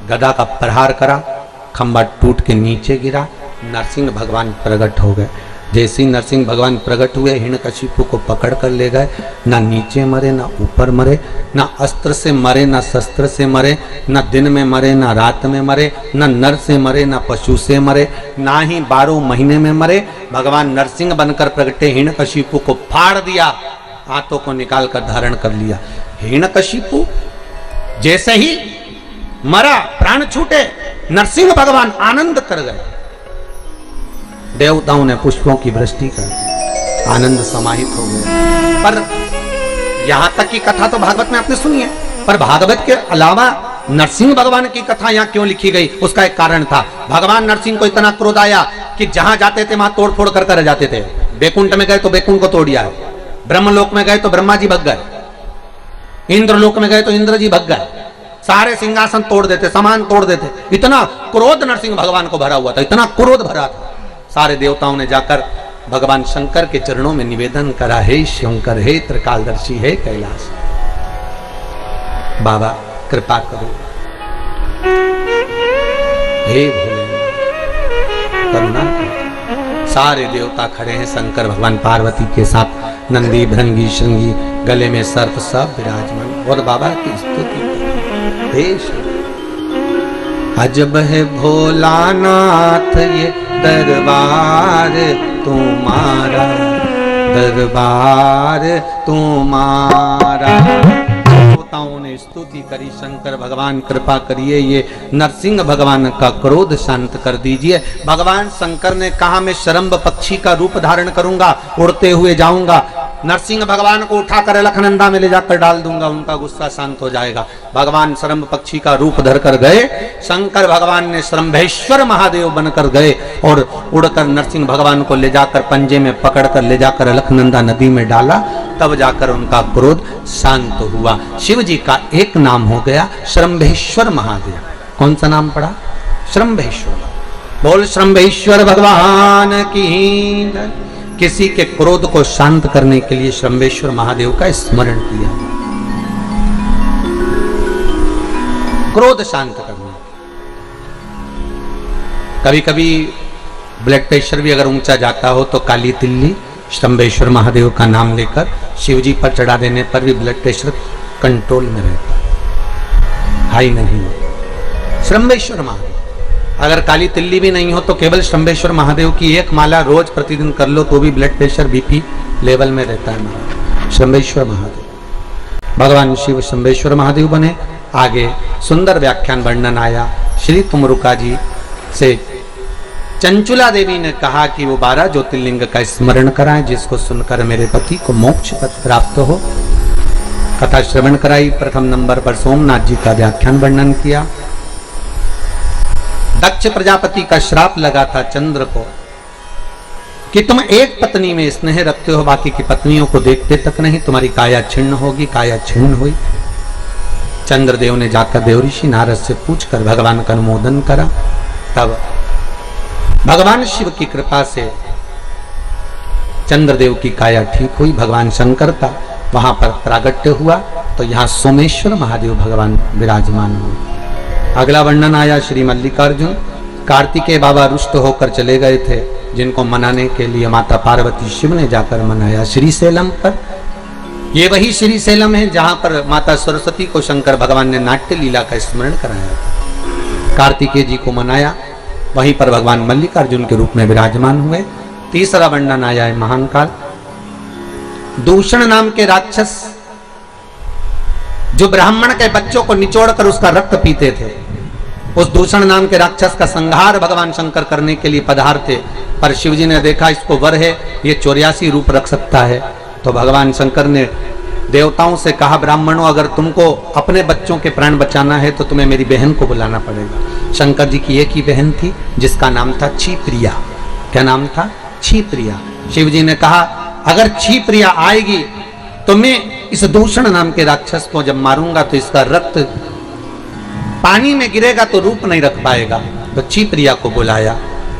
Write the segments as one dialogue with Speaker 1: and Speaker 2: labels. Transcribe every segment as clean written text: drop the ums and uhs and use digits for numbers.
Speaker 1: गदा का प्रहार करा, खंबा टूट के नीचे गिरा, नरसिंह भगवान प्रकट हो गए। जैसे ही नरसिंह भगवान प्रकट हुए, हिरण्यकशिपु को पकड़ कर ले गए। ना नीचे मरे, ना ऊपर मरे, ना अस्त्र से मरे, ना शस्त्र से मरे, ना दिन में मरे, ना रात में मरे, ना नर से मरे, ना पशु से मरे, ना ही 12 महीने में मरे। भगवान नरसिंह बनकर प्रगटे, हिरण्यकशिपु को फाड़ दिया, हाथों को निकाल कर धारण कर लिया। हिरण्यकशिपु जैसे ही मरा, प्राण छूटे, नरसिंह भगवान आनंद कर गए। देवताओं ने पुष्पों की वृष्टि कर दी, आनंद समाहित हो गए। पर यहां तक की कथा तो भागवत में आपने सुनी है, पर भागवत के अलावा नरसिंह भगवान की कथा यहां क्यों लिखी गई, उसका एक कारण था। भगवान नरसिंह को इतना क्रोध आया कि जहां जाते थे वहां तोड़ फोड़ कर जाते थे। बैकुंठ में गए तो बैकुंठ को तोड़ दिया, ब्रह्मलोक में गए तो ब्रह्मा जी भग गए, इंद्रलोक में गए तो इंद्र जी भग गए, सारे सिंहासन तोड़ देते, सामान तोड़ देते। इतना क्रोध नरसिंह भगवान को भरा हुआ था, इतना क्रोध भरा था। सारे देवताओं ने जाकर भगवान शंकर के चरणों में निवेदन करा, हे शंकर, हे त्रिकालदर्शी, हे कैलाश बाबा कृपा करो, हे भोलेनाथ करुणा करो। सारे देवता खड़े हैं, शंकर भगवान पार्वती के साथ, नंदी भृंगी श्रृंगी गले में सर्प सब विराजमान, और बाबा की स्तुति करो, हे अजब है भोलानाथ ये दरबार तुम्हारा, दरबार तुम्हारा। देवताओं ने स्तुति करी, शंकर भगवान कृपा करिए, ये नरसिंह भगवान का क्रोध शांत कर दीजिए। भगवान शंकर ने कहा, मैं शरम्भ पक्षी का रूप धारण करूंगा, उड़ते हुए जाऊंगा, नरसिंह भगवान को उठाकर अलखनंदा में ले जाकर डाल दूंगा, उनका गुस्सा शांत हो जाएगा। भगवान शरम्भ पक्षी का रूप धरकर गए, शंकर भगवान ने शरम्भेश्वर महादेव बनकर गए और उड़कर नरसिंह भगवान को ले जाकर पंजे में पकड़कर ले जाकर अलखनंदा नदी में डाला, तब जाकर उनका क्रोध शांत हुआ। शिव जी का एक नाम हो गया शरम्भेश्वर महादेव। कौन सा नाम पड़ा? शरम्भेश्वर। बोल शरम्भेश्वर भगवान की। किसी के क्रोध को शांत करने के लिए शरम्भेश्वर महादेव का स्मरण किया, क्रोध शांत करना। कभी कभी ब्लड प्रेशर भी अगर ऊंचा जाता हो तो काली तिल्ली शरम्भेश्वर महादेव का नाम लेकर शिव जी पर चढ़ा देने पर भी ब्लड प्रेशर कंट्रोल में रहता, हाई नहीं होता। शरम्भेश्वर महादेव, अगर काली तिल्ली भी नहीं हो तो केवल शंभेश्वर महादेव की एक माला रोज प्रतिदिन कर लो तो भी ब्लड प्रेशर बीपी लेवल में रहता है। शंभेश्वर महादेव, भगवान शिव शंभेश्वर महादेव बने। आगे सुंदर व्याख्यान वर्णन आया श्री तुमरुका जी से। चंचुला देवी ने कहा कि वो 12 ज्योतिर्लिंग का स्मरण कराएं, जिसको सुनकर मेरे पति को मोक्ष पद प्राप्त हो। कथा श्रवण कराई। प्रथम नंबर पर सोमनाथ जी का व्याख्यान वर्णन किया। दक्ष प्रजापति का श्राप लगा था चंद्र को कि तुम एक पत्नी में स्नेह रखते हो, बाकी की पत्नियों को देखते तक नहीं, तुम्हारी काया छिन्न होगी। काया छिन्न हुई। चंद्रदेव ने जाकर देवऋषि नारद से पूछकर भगवान का अनुमोदन करा। तब भगवान शिव की कृपा से चंद्रदेव की काया ठीक हुई। भगवान शंकर का वहां पर प्रागट्य हुआ तो यहाँ सोमेश्वर महादेव भगवान विराजमान हुए। अगला वर्णन आया श्री मल्लिकार्जुन। कार्तिकेय बाबा रुष्ट होकर चले गए थे, जिनको मनाने के लिए माता पार्वती शिव ने जाकर मनाया श्रीशैलम पर। ये वही श्रीशैलम है जहां पर माता सरस्वती को शंकर भगवान ने नाट्य लीला का स्मरण कराया था। कार्तिकेय जी को मनाया, वहीं पर भगवान मल्लिकार्जुन के रूप में विराजमान हुए। तीसरा वर्णन आया है महान काल। दूषण नाम के राक्षस जो ब्राह्मण के बच्चों को निचोड़कर उसका रक्त पीते थे, उस दूषण नाम के राक्षस का संहार भगवान शंकर करने के लिए पधारते। पर शिवजी ने देखा इसको वर है, ये 84 रूप रख सकता है, तो भगवान शंकर ने देवताओं से कहा, ब्राह्मणों अगर तुमको अपने बच्चों के प्राण बचाना है तो तुम्हें मेरी बहन को बुलाना पड़ेगा। शंकर जी की एक ही बहन थी जिसका नाम था क्षिप्रिया। क्या नाम था? क्षिप्रिया। शिव जी ने कहा अगर क्षिप्रिया आएगी तो मैं इस दूषण नाम के राक्षस को जब मारूंगा तो इसका रक्त पानी में गिरेगा तो रूप नहीं रख पाएगा। तो क्षिप्रिया को बुलाया।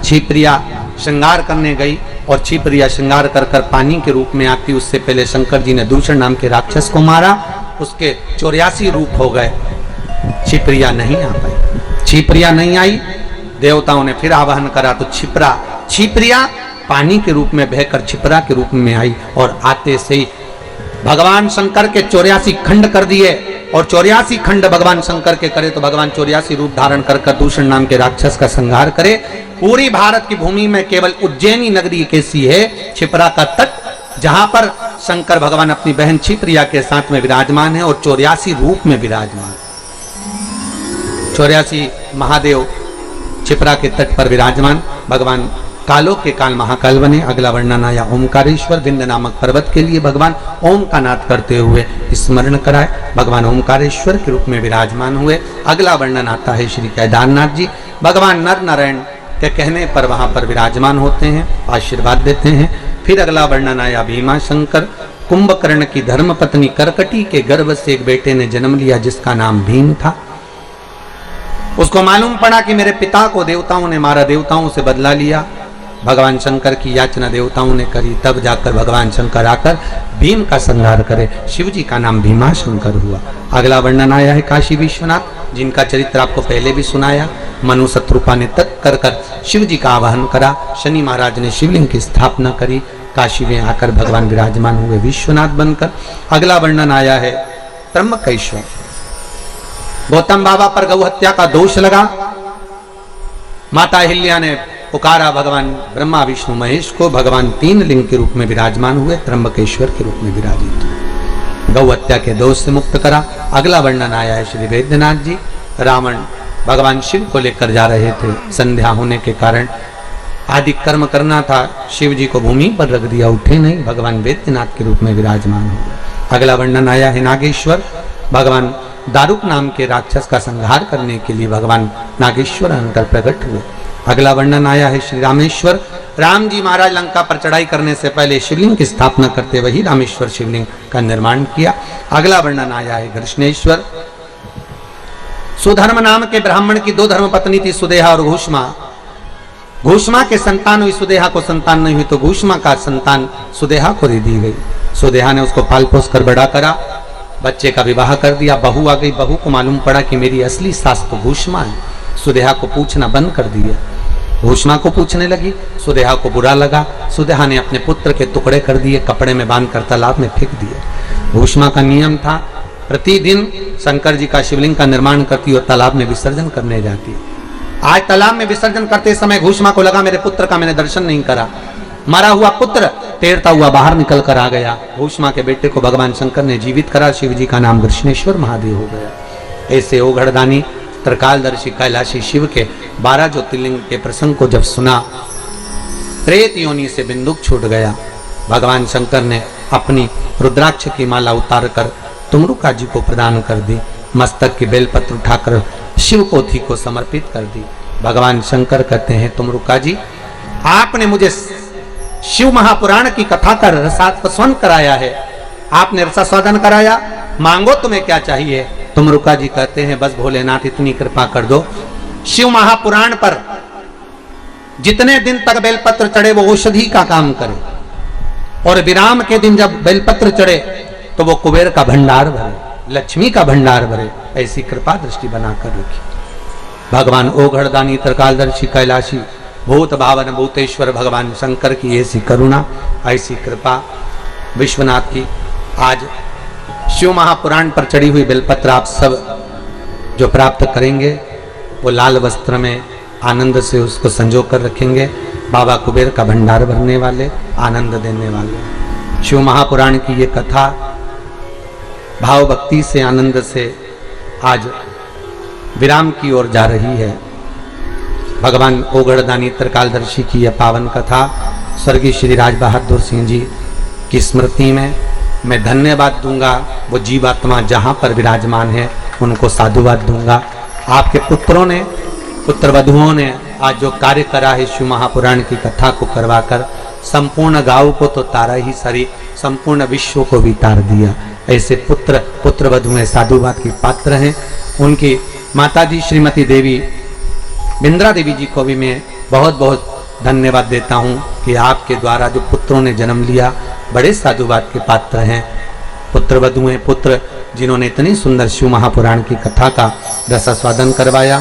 Speaker 1: क्षिप्रिया श्रृंगार करने गई और क्षिप्रिया श्रृंगार कर कर पानी के रूप में आती। उससे पहले शंकर जी ने दूषण नाम के राक्षस को मारा, उसके 84 रूप हो गए। क्षिप्रिया नहीं आ पाई। छिप्रिया नहीं आई, देवताओं ने फिर आवाहन करा तो छिप्रिया पानी के रूप में बहकर छिपरा के रूप में आई और आते से ही भगवान शंकर के 84 खंड कर दिए। और 84 खंड भगवान शंकर के करे तो भगवान 84 रूप धारण कर दूषण नाम के राक्षस का संहार करे। पूरी भारत की भूमि में केवल उज्जैनी नगरी कैसी है, छिपरा का तट, जहां पर शंकर भगवान अपनी बहन छिप्रिया के साथ में विराजमान है और 84 रूप में विराजमान। 84 महादेव छिपरा के तट पर विराजमान। भगवान कालों के काल महाकाल बने। अगला वर्णन आया ओमकारेश्वर। विंध्य नामक पर्वत के लिए भगवान ओम का नाद करते हुए स्मरण कराए, भगवान ओमकारेश्वर के रूप में विराजमान हुए। अगला वर्णन आता है श्री केदारनाथ जी। भगवान नर नारायण के कहने पर वहां पर विराजमान होते हैं, आशीर्वाद देते हैं। फिर अगला वर्णन आया भीमा शंकर। कुंभकर्ण की धर्म पत्नी करकटी के गर्भ से एक बेटे ने जन्म लिया जिसका नाम भीम था। उसको मालूम पड़ा कि मेरे पिता को देवताओं ने मारा, देवताओं से बदला लिया। भगवान शंकर की याचना देवताओं ने करी, तब जाकर भगवान शंकर आकर भीम का संहार करे। शिव जी का नाम भीमा शंकर हुआ। अगला वर्णन आया है काशी विश्वनाथ, जिनका चरित्र आपको पहले भी सुनाया। मनु शत्रुपा ने तत्कर कर शिव जी का आवाहन करा। शनि महाराज ने शिवलिंग की स्थापना करी। काशी में आकर भगवान विराजमान हुए विश्वनाथ बनकर। अगला वर्णन आया है त्र्यंबकेश्वर। गौतम बाबा पर गौ हत्या का दोष लगा। माता अहिल्या ने पुकारा भगवान ब्रह्मा विष्णु महेश को। भगवान 3 लिंग के रूप में विराजमान हुए, त्र्यंबकेश्वर के रूप में विराजित हुए, गौ हत्या के दोष से मुक्त करा। अगला वर्णन आया है श्री वैद्यनाथ जी। रावण भगवान शिव को लेकर जा रहे थे, संध्या होने के कारण आदि कर्म करना था, शिव जी को भूमि पर रख दिया, उठे नहीं, भगवान वैद्यनाथ के रूप में विराजमान हुए। अगला वर्णन आया है नागेश्वर। भगवान दारुक नाम के राक्षस का संहार करने के लिए भगवान नागेश्वर अंतर प्रकट हुए। अगला वर्णन आया है श्री रामेश्वर। राम जी महाराज लंका पर चढ़ाई करने से पहले शिवलिंग की स्थापना करते वही रामेश्वर शिवलिंग का निर्माण किया। अगला वर्णन आया है कृष्णेश्वर। सुधर्म नाम के ब्राह्मण की 2 धर्म पत्नी थी, सुदेहा और घूष्मा। घूष्मा के संतान हुई, सुदेहा को संतान नहीं हुई, तो घूष्मा का संतान सुदेहा को दे दी गई। सुदेहा ने उसको पाल पोस कर बड़ा करा, बच्चे का विवाह कर दिया। बहू आ गई, बहू को मालूम पड़ा कि मेरी असली सास तो घूष्मा है। सुदेहा को पूछना बंद कर दिया। घूष्मा को पूछने लगी, सुदेहा को बुरा लगा। सुदेहा ने अपने पुत्र के टुकड़े कर दिए, कपड़े में बांधकर तालाब में फेंक दिए। घूष्मा का नियम था, प्रतिदिन शंकर जी का शिवलिंग का निर्माण करती और तालाब में विसर्जन करने जाती। आज तालाब में विसर्जन करते समय घूष्मा को लगा मेरे पुत्र का मैंने दर्शन नहीं करा। मरा हुआ पुत्र तैरता हुआ बाहर निकल कर आ गया। घूष्मा के बेटे को भगवान शंकर ने जीवित करा, शिव जी का नाम कृष्णेश्वर महादेव हो गया। ऐसे ओघड़दानी त्रिकालदर्शी कैलाशी शिव के 12 ज्योतिर्लिंग के प्रसंग को जब सुना, प्रेत योनि से बिंदुक छूट गया। भगवान शंकर ने अपनी रुद्राक्ष की माला उतार कर तुमरुका जी को प्रदान कर दी। मस्तक की बेलपत्र उठाकर शिव पोथी को समर्पित कर दी। भगवान शंकर कहते हैं, तुमरुका जी, आपने मुझे शिव महापुराण की कथा का रसास्वादन कराया है, आपने रसास्वादन कराया, मांगो तुम्हें क्या चाहिए। तुमरुका जी कहते हैं, बस भोलेनाथ इतनी कृपा कर दो, शिव महापुराण पर जितने दिन तक बेलपत्र चढ़े वो औषधि का काम करे, और विराम के दिन जब बेलपत्र चढ़े तो वो कुबेर का भंडार भरे, लक्ष्मी का भंडार भरे। ऐसी कृपा दृष्टि बनाकर रखी। भगवान ओघड़दानी त्रिकालदर्शी कैलाशी भूत भावन भूतेश्वर भगवान शंकर की ऐसी करुणा, ऐसी कृपा विश्वनाथ की। आज शिव महापुराण पर चढ़ी हुई बेलपत्र आप सब जो प्राप्त करेंगे वो लाल वस्त्र में आनंद से उसको संजो कर रखेंगे। बाबा कुबेर का भंडार भरने वाले, आनंद देने वाले। शिव महापुराण की ये कथा भाव भक्ति से, आनंद से आज विराम की ओर जा रही है। भगवान ओघड़दानी त्रिकालदर्शी की यह पावन कथा स्वर्गीय श्री राज बहादुर सिंह जी की स्मृति में मैं धन्यवाद दूंगा। वो जीवात्मा जहाँ पर विराजमान है उनको साधुवाद दूंगा। आपके पुत्रों ने, पुत्र वधुओं ने आज जो कार्य करा है शिव महापुराण की कथा को करवाकर, संपूर्ण गांव को तो तारा ही सरी, संपूर्ण विश्व को भी तार दिया। ऐसे पुत्र वधुएं साधुवाद की पात्र हैं। उनकी माताजी श्रीमती देवी बिंद्रा देवी जी को भी मैं बहुत बहुत धन्यवाद देता हूँ कि आपके द्वारा जो पुत्रों ने जन्म लिया बड़े साधुवाद के पात्र हैं। पुत्र जिन्होंने इतनी सुंदर शिव महापुराण की कथा का रसास्वादन करवाया।